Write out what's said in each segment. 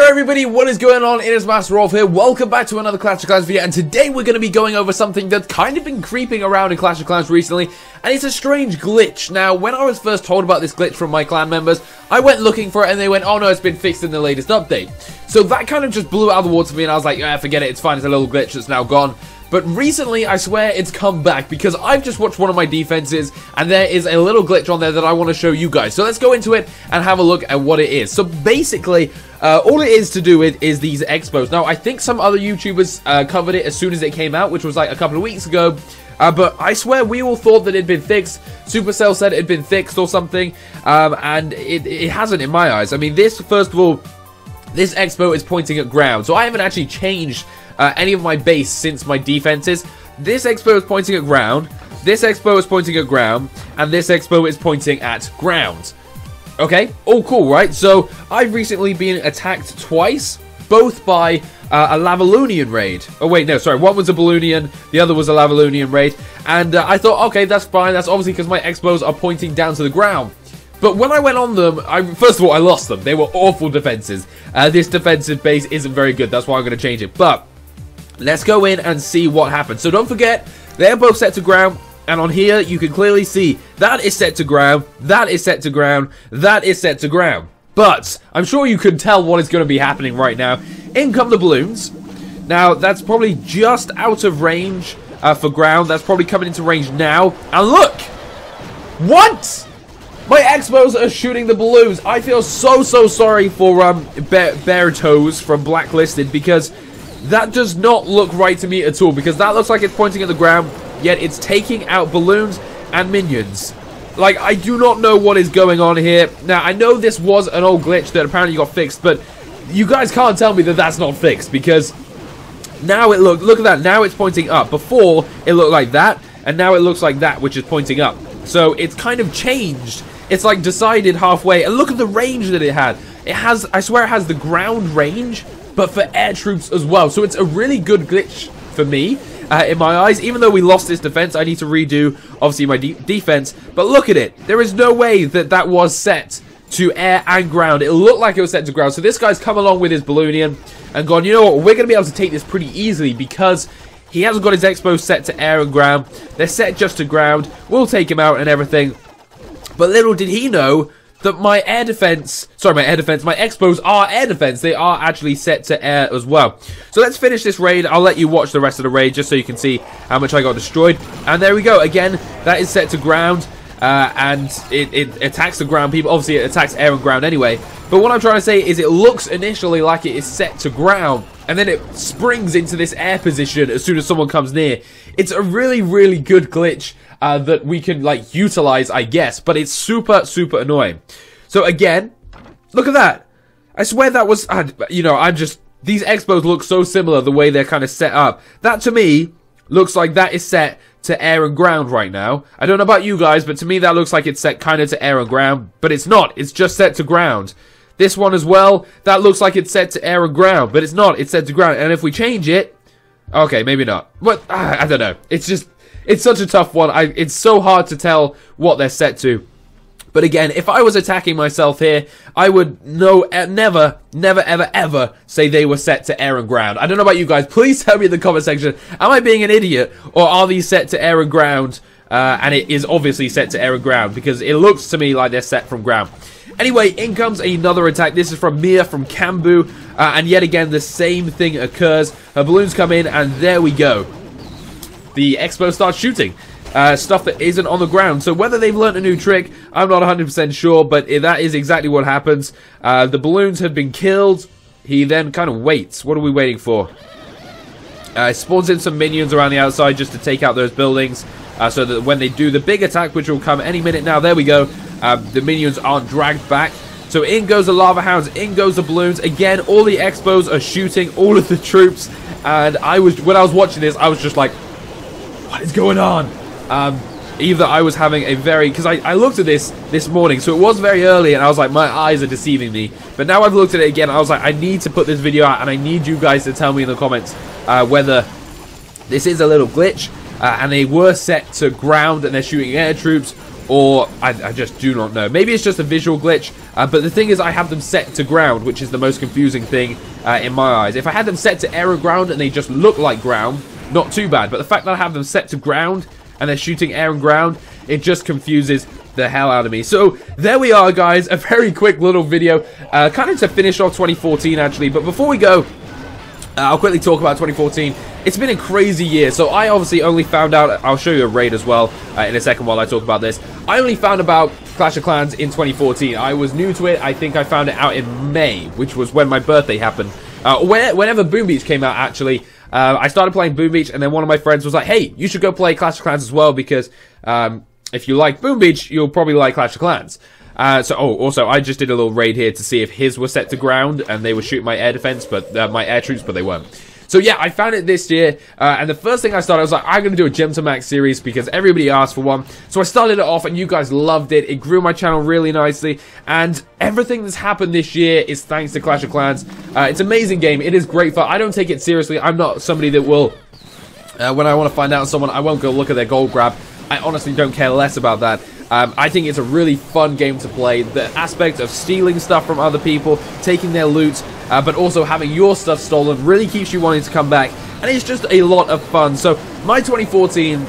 Hello everybody, what is going on? It is MasterOv here. Welcome back to another Clash of Clans video, and today we're going to be going over something that's kind of been creeping around in Clash of Clans recently, and it's a strange glitch. Now, when I was first told about this glitch from my clan members, I went looking for it and they went, oh no, it's been fixed in the latest update. So that kind of just blew out of the water for me, and I was like, yeah, forget it, it's fine, it's a little glitch that's now gone. But recently, I swear it's come back because I've just watched one of my defenses and there is a little glitch on there that I want to show you guys. So let's go into it and have a look at what it is. So basically, all it is to do with is these expos. Now, I think some other YouTubers covered it as soon as it came out, which was like a couple of weeks ago. But I swear we all thought that it had been fixed. Supercell said it had been fixed or something. And it hasn't in my eyes. I mean, this, first of all, this expo is pointing at ground. So I haven't actually changed any of my base since my defenses. This expo is pointing at ground, this expo is pointing at ground, and this expo is pointing at ground. Okay, all cool, right? So I've recently been attacked twice, both by a Lavalunian raid. Oh wait, no, sorry, one was a Balloonian, the other was a Lavalunian raid, and I thought, okay, that's fine, that's obviously because my expos are pointing down to the ground. But when I went on them, first of all, I lost them. They were awful defenses. This defensive base isn't very good, that's why I'm going to change it. But let's go in and see what happens. So don't forget, they're both set to ground, and on here you can clearly see that is set to ground, that is set to ground, that is set to ground. But I'm sure you can tell what is going to be happening right now. In come the balloons. Now that's probably just out of range for ground. That's probably coming into range now. And look! What? My expos are shooting the balloons. I feel so sorry for Bear Toes from Blacklisted, because that does not look right to me at all, because that looks like it's pointing at the ground, yet it's taking out balloons and minions. Like, I do not know what is going on here. Now, I know this was an old glitch that apparently got fixed, but you guys can't tell me that that's not fixed, because now it look at that, now it's pointing up. Before, it looked like that, and now it looks like that, which is pointing up. So, it's kind of changed. It's like decided halfway, and look at the range that it had. It has, I swear it has the ground range, but for air troops as well. So it's a really good glitch for me, in my eyes. Even though we lost this defense, I need to redo, obviously, my defense. But look at it. There is no way that that was set to air and ground. It looked like it was set to ground. So this guy's come along with his Balloonian and gone, you know what, we're going to be able to take this pretty easily because he hasn't got his expos set to air and ground. They're set just to ground. We'll take him out and everything. But little did he know that my my expos are air defense. They are actually set to air as well. So let's finish this raid. I'll let you watch the rest of the raid just so you can see how much I got destroyed. And there we go. Again, that is set to ground. And it attacks the ground people. Obviously, it attacks air and ground anyway. But what I'm trying to say is it looks initially like it is set to ground, and then it springs into this air position as soon as someone comes near. It's a really good glitch that we can, like, utilize, I guess. But it's super annoying. So again, look at that. I swear that was, you know, these expos look so similar the way they're kind of set up. That to me looks like that is set to air and ground right now. I don't know about you guys, but to me that looks like it's set kind of to air and ground, but it's not. It's just set to ground. This one as well, that looks like it's set to air and ground, but it's not. It's set to ground. And if we change it, okay, maybe not. But I don't know. It's just, it's such a tough one. It's so hard to tell what they're set to. But again, if I was attacking myself here, I would never, ever say they were set to air and ground. I don't know about you guys. Please tell me in the comment section, am I being an idiot? Or are these set to air and ground? And it is obviously set to air and ground, because it looks to me like they're set from ground. Anyway, in comes another attack. This is from Mia from Kambu. And yet again, the same thing occurs. Her balloons come in, and there we go. The expo starts shooting stuff that isn't on the ground. So whether they've learned a new trick, I'm not 100% sure, but that is exactly what happens. The balloons have been killed. He then kind of waits. What are we waiting for? Spawns in some minions around the outside just to take out those buildings, so that when they do the big attack, which will come any minute now, there we go, the minions aren't dragged back. So in goes the lava hounds, in goes the balloons. Again, all the expos are shooting all of the troops, and when I was watching this, I was just like, what is going on? Either I was having a because I looked at this morning, so it was very early, and I was like, my eyes are deceiving me. But now I've looked at it again, I was like, I need to put this video out, and I need you guys to tell me in the comments whether this is a little glitch, and they were set to ground, and they're shooting air troops, or I just do not know. Maybe it's just a visual glitch, but the thing is I have them set to ground, which is the most confusing thing in my eyes. If I had them set to air and ground and they just look like ground, not too bad, but the fact that I have them set to ground and they're shooting air and ground, it just confuses the hell out of me. So there we are, guys, a very quick little video, kind of to finish off 2014 actually, but before we go, I'll quickly talk about 2014. It's been a crazy year, so I obviously only found out, I'll show you a raid as well in a second while I talk about this. I only found about Clash of Clans in 2014. I was new to it. I think I found it out in May, which was when my birthday happened. Whenever Boom Beach came out, actually, I started playing Boom Beach, and then one of my friends was like, hey, you should go play Clash of Clans as well, because if you like Boom Beach, you'll probably like Clash of Clans. Also, I just did a little raid here to see if his were set to ground, and they were shooting my air defense, but my air troops, but they weren't. So yeah, I found it this year, and the first thing I started, I was like, I'm going to do a Gem to Max series because everybody asked for one. So I started it off, and you guys loved it. It grew my channel really nicely, and everything that's happened this year is thanks to Clash of Clans. It's an amazing game. It is great fun. I don't take it seriously. I'm not somebody that will, when I want to find out someone, I won't go look at their gold grab. I honestly don't care less about that. I think it's a really fun game to play. The aspect of stealing stuff from other people, taking their loot, but also having your stuff stolen really keeps you wanting to come back. And it's just a lot of fun. So my 2014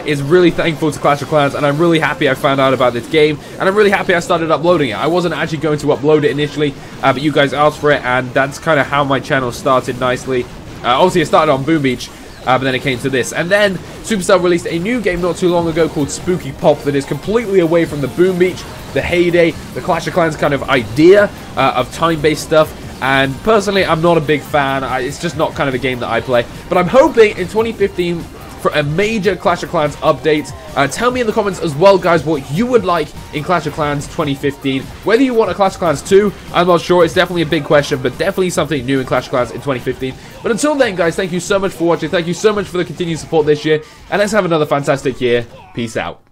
is really thankful to Clash of Clans, and I'm really happy I found out about this game, and I'm really happy I started uploading it. I wasn't actually going to upload it initially, but you guys asked for it, and that's kind of how my channel started nicely. Obviously, it started on Boom Beach, but then it came to this. And then Supercell released a new game not too long ago called Spooky Pop that is completely away from the Boom Beach, the heyday, the Clash of Clans kind of idea of time-based stuff. And personally, I'm not a big fan. It's just not kind of a game that I play. But I'm hoping in 2015 for a major Clash of Clans update. Tell me in the comments as well, guys, what you would like in Clash of Clans 2015. Whether you want a Clash of Clans 2, I'm not sure. It's definitely a big question, but definitely something new in Clash of Clans in 2015. But until then, guys, thank you so much for watching. Thank you so much for the continued support this year. And let's have another fantastic year. Peace out.